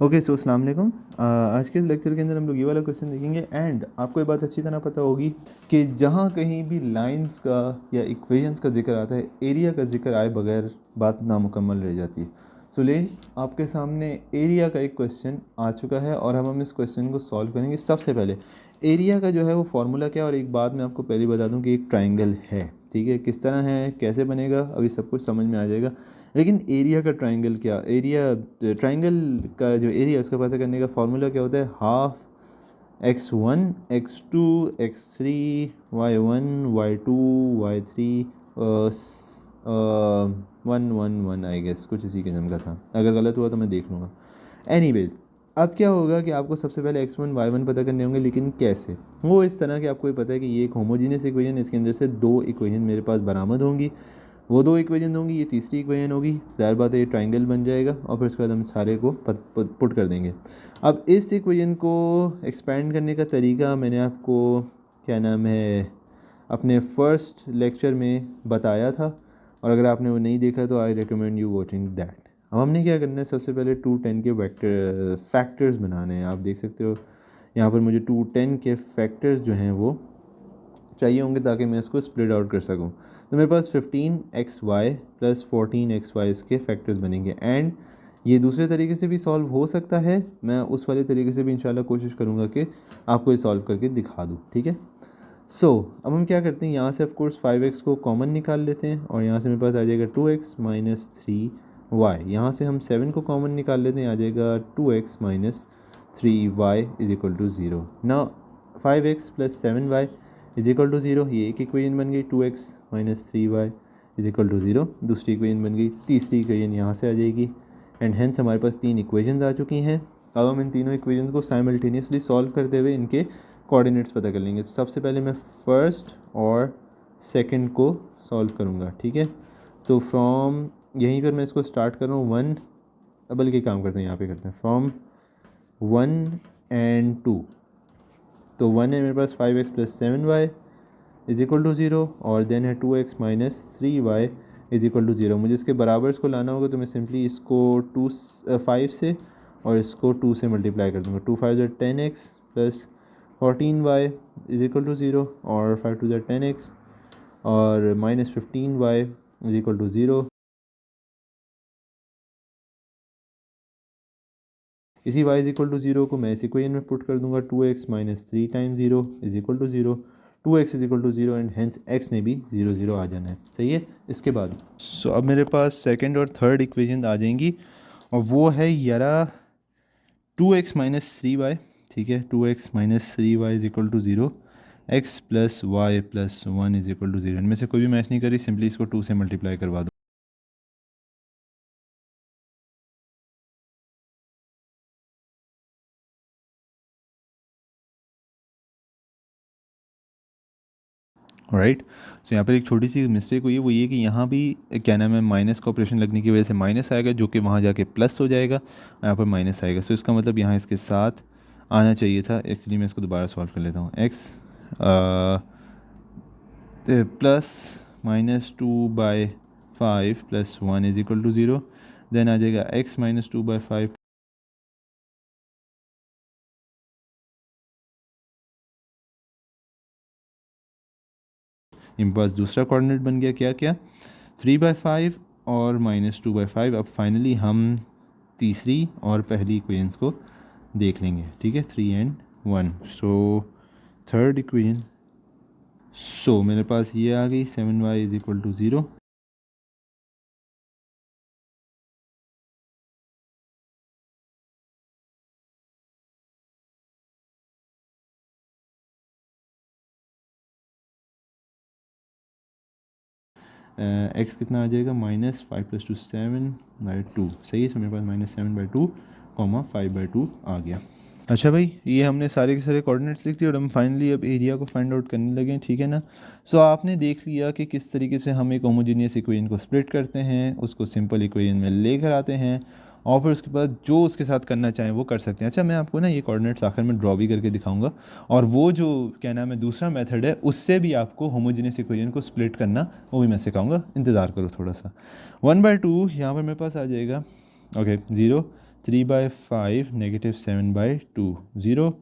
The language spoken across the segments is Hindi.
ओके सो अस्सलाम वालेकुम। आज के इस लेक्चर के अंदर हम लोग ये वाला क्वेश्चन देखेंगे एंड आपको ये बात अच्छी तरह पता होगी कि जहाँ कहीं भी लाइंस का या इक्वेशंस का जिक्र आता है, एरिया का जिक्र आए बगैर बात नामुकम्मल रह जाती है। सो ले आपके सामने एरिया का एक क्वेश्चन आ चुका है और हम इस क्वेश्चन को सॉल्व करेंगे। सबसे पहले एरिया का जो है वो फार्मूला क्या है, और एक बात मैं आपको पहले बता दूं कि एक ट्राइंगल है, ठीक है। किस तरह है, कैसे बनेगा, अभी सब कुछ समझ में आ जाएगा। लेकिन एरिया का ट्राइंगल क्या, एरिया ट्राइंगल का जो एरिया है उसका पता करने का फार्मूला क्या होता है, half x1 x2 x3 y1 y2 y3 1 1 1 I guess, कुछ इसी किस्म का था। अगर गलत हुआ तो मैं देख लूँगा। एनीवेज, अब क्या होगा कि आपको सबसे पहले x1 y1 पता करने होंगे, लेकिन कैसे? वो इस तरह कि आपको ये पता है कि ये एक होमोजीनियस इक्वेशन, इसके अंदर से दो इक्वेशन मेरे पास बरामद होंगी। वो दो इक्वेशन होंगी, ये तीसरी इक्वेशन होगी, ज़ाहिर बात है ये ट्राइंगल बन जाएगा और फिर उसके बाद हम सारे को पुट कर देंगे। अब इस इक्वेशन को एक्सपेंड करने का तरीका मैंने आपको क्या नाम है अपने फर्स्ट लेक्चर में बताया था, और अगर आपने वो नहीं देखा तो I recommend you watching that. अब हमने क्या करना है, सबसे पहले 210 के वेक्टर फैक्टर्स बनाने हैं। आप देख सकते हो यहाँ पर मुझे 210 के फैक्टर्स जो हैं वो चाहिए होंगे ताकि मैं इसको स्प्लिट आउट कर सकूं। तो मेरे पास 15xy प्लस 14xy इसके फैक्टर्स बनेंगे। एंड ये दूसरे तरीके से भी सॉल्व हो सकता है, मैं उस वाले तरीके से भी इंशाल्लाह कोशिश करूँगा कि आपको ये सॉल्व करके दिखा दूँ, ठीक है। अब हम क्या करते हैं, यहाँ से ऑफ कोर्स 5x को कॉमन निकाल लेते हैं और यहाँ से मेरे पास आ जाएगा 2x माइनस 3y। यहाँ से हम 7 को कॉमन निकाल लेते हैं, आ जाएगा 2x minus 3y is equal to 0। ना 5x plus 7y is equal to 0, ये एक इक्वेशन बन गई। 2x minus 3y is equal to 0 दूसरी इक्वेशन बन गई। तीसरी इक्वेशन यहाँ से आ जाएगी एंड हेंस हमारे पास 3 इक्वेशंस आ चुकी हैं। अब हम इन तीनों इक्वेशंस को साइमल्टेनियसली सॉल्व करते हुए इनके कोऑर्डिनेट्स पता कर लेंगे। तो सबसे पहले मैं फर्स्ट और सेकंड को सॉल्व करूँगा, ठीक है। तो फ्रॉम यहीं पर मैं इसको स्टार्ट कर रहा हूँ 1, बल्कि काम करते हैं यहाँ पे करते हैं फ्रॉम 1 एंड 2। तो 1 है मेरे पास 5x plus 7y is equal to 0, और देन है 2x minus 3y is equal to 0। मुझे इसके बराबर इसको लाना होगा, तो मैं सिंपली इसको 5 से और इसको 2 से मल्टीप्लाई कर दूँगा। 2 5 ज़ा 10x plus 14y is equal to 0, और 5 2 ज़ा 10x और minus 15y is equal to 0। इसी y इज इक्वल टू 0 को मैं इस इक्वेशन में पुट कर दूंगा। 2x minus 3 times 0 is equal to 0, 2x is equal to 0 and hence x ने भी 0 0 आ जाना है, सही है। इसके बाद अब मेरे पास सेकंड और थर्ड इक्वेशन आ जाएंगी, और वो है यारा 2x माइनस 3y, ठीक है। 2x minus 3y is equal to 0, x plus y plus 1 is equal to 0। इनमें से कोई भी मैच नहीं करी, सिंपली इसको 2 से मल्टीप्लाई करवा दो। राइट। सो यहाँ पर एक छोटी सी मिस्टेक हुई है, वो ये कि यहाँ भी क्या नाम है माइनस का ऑपरेशन लगने की वजह से माइनस आएगा, जो कि वहाँ जाके प्लस हो जाएगा, यहाँ पर माइनस आएगा। सो इसका मतलब यहाँ इसके साथ आना चाहिए था। एक्चुअली मैं इसको दोबारा सॉल्व कर लेता हूँ। X plus -2/5 plus 1 is equal to 0, then आ जाएगा x माइनस 2/5 इनके पास दूसरा कोऑर्डिनेट बन गया क्या क्या 3/5 और -2/5। अब फाइनली हम तीसरी और पहली इक्वेशंस को देख लेंगे, ठीक है, 3 एंड 1। सो थर्ड इक्वेशन, सो मेरे पास ये आ गई 7y is equal to 0। X कितना आ जाएगा, -5 + 2 7/2, सही है। सो मेरे पास -7/2 5/2 आ गया। अच्छा भाई, ये हमने सारे के सारे कोऑर्डिनेट्स लिख दिए और हम फाइनली अब एरिया को फाइंड आउट करने लगे, ठीक है ना। सो आपने देख लिया कि किस तरीके से हम एक होमोजीनियस इक्वेशन को स्प्लिट करते हैं, उसको सिंपल इक्वेशन में लेकर आते हैं, और फिर उसके बाद जो उसके साथ करना चाहें वो कर सकते हैं। अच्छा, मैं आपको ना ये कोऑर्डिनेट्स आखिर में ड्रॉ भी करके दिखाऊंगा, और वो जो क्या नाम है दूसरा मेथड है, उससे भी आपको होमोजीनियस इक्वेशन को स्प्लिट करना वो भी मैं सिखाऊंगा। इंतज़ार करो थोड़ा सा। 1/2 यहाँ पर मेरे पास आ जाएगा, ओके 0, 3/5 -7/2 0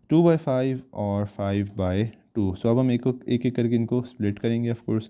2/5 और 5/2। सो अब हम एक एक करके इनको स्प्लिट करेंगे ऑफ कोर्स।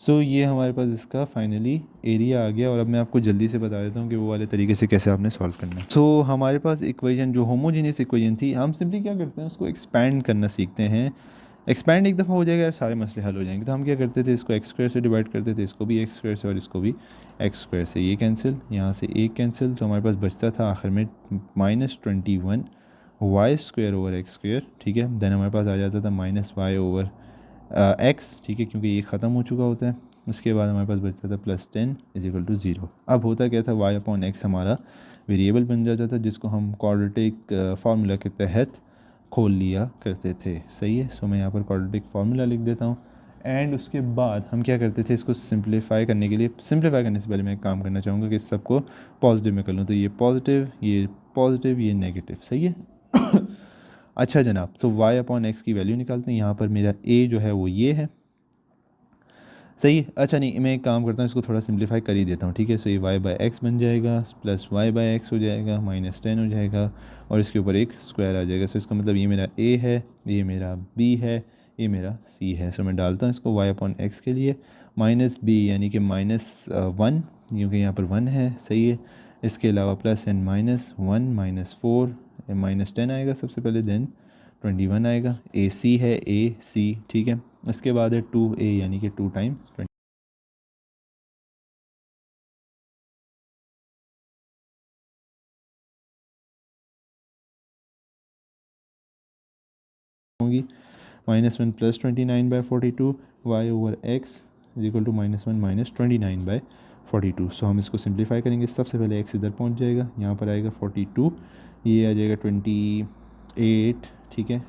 ये हमारे पास इसका फाइनली एरिया आ गया। और अब मैं आपको जल्दी से बता देता हूँ कि वो वाले तरीके से कैसे आपने सॉल्व करना है। हमारे पास इक्वेशन जो होमोजीनियस इक्वेशन थी, हम सिंपली क्या करते हैं उसको एक्सपैंड करना सीखते हैं। एक्सपैंड एक दफ़ा हो जाएगा यार, सारे मसले हल हो जाएंगे। तो हम क्या करते थे, इसको x² से डिवाइड करते थे, इसको भी x² से और इसको भी x² से। ये कैंसिल, यहाँ से एक कैंसिल, तो हमारे पास बचता था आखिर में -21 y² ठीक है। देन हमारे पास आ जाता था -y x, ठीक है, क्योंकि ये ख़त्म हो चुका होता है। उसके बाद हमारे पास बचता था +10 = 0। अब होता क्या था, y/x हमारा वेरिएबल बन जाता था, जिसको हम क्वाड्रेटिक फार्मूला के तहत खोल लिया करते थे। सही है। मैं यहाँ पर क्वाड्रेटिक फार्मूला लिख देता हूँ। एंड उसके बाद हम क्या करते थे, इसको सिंप्लीफाई करने के लिए, सिंप्लीफाई करने से पहले मैं एक काम करना चाहूँगा कि सबको पॉजिटिव में कर लूँ। तो ये पॉजिटिव, ये नेगेटिव। सही है। अच्छा जनाब, y/x की वैल्यू निकालते हैं। यहाँ पर मेरा a जो है वो ये है। सही है। अच्छा नहीं, मैं एक काम करता हूँ, इसको थोड़ा सिंप्लीफाई कर ही देता हूँ। ठीक है। ये y/x बन जाएगा, प्लस y/x हो जाएगा, -10 हो जाएगा, और इसके ऊपर एक स्क्वायर आ जाएगा। इसका मतलब ये मेरा a है, ये मेरा b है, ये मेरा c है। मैं डालता हूँ इसको y/x के लिए -b यानी कि -1, क्योंकि यहाँ पर 1 है। सही है। इसके अलावा +n -1 -4 -10 आएगा सबसे पहले, देन 21 आएगा। ए सी है, ए सी, ठीक है। इसके बाद है 2a यानी कि 2 टाइम्स 20 होंगी। -1 + 29/42 y/x = -1 - 29/42। हम इसको सिंप्लीफाई करेंगे। सबसे पहले x इधर पहुंच जाएगा, यहाँ पर आएगा 42, ये आ जाएगा 28, ठीक है।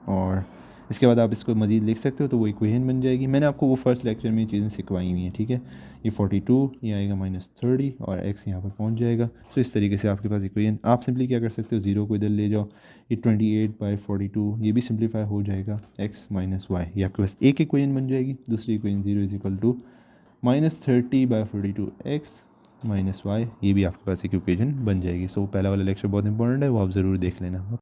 और इसके बाद आप इसको मज़ीद लिख सकते हो, तो वो इक्वेशन बन जाएगी। मैंने आपको वो फर्स्ट लेक्चर में ये चीज़ें सिखवाई हुई हैं। ठीक है। ये 42, ये आएगा -30 और x यहाँ पर पहुँच जाएगा। इस तरीके से आपके पास इक्वेशन, आप सिंपली क्या कर सकते हो, 0 को इधर ले जाओ, ये 28/42 ये भी सिंप्लीफाई हो जाएगा, x - y, ये आपके पास एक इक्वेशन बन जाएगी। दूसरी इक्वेशन 0 = -30/42 x - y, ये भी आपके पास एक इक्वेशन बन जाएगी। पहला वाला लेक्चर बहुत इंपॉर्टेंट है, वो आप ज़रूर देख लेना।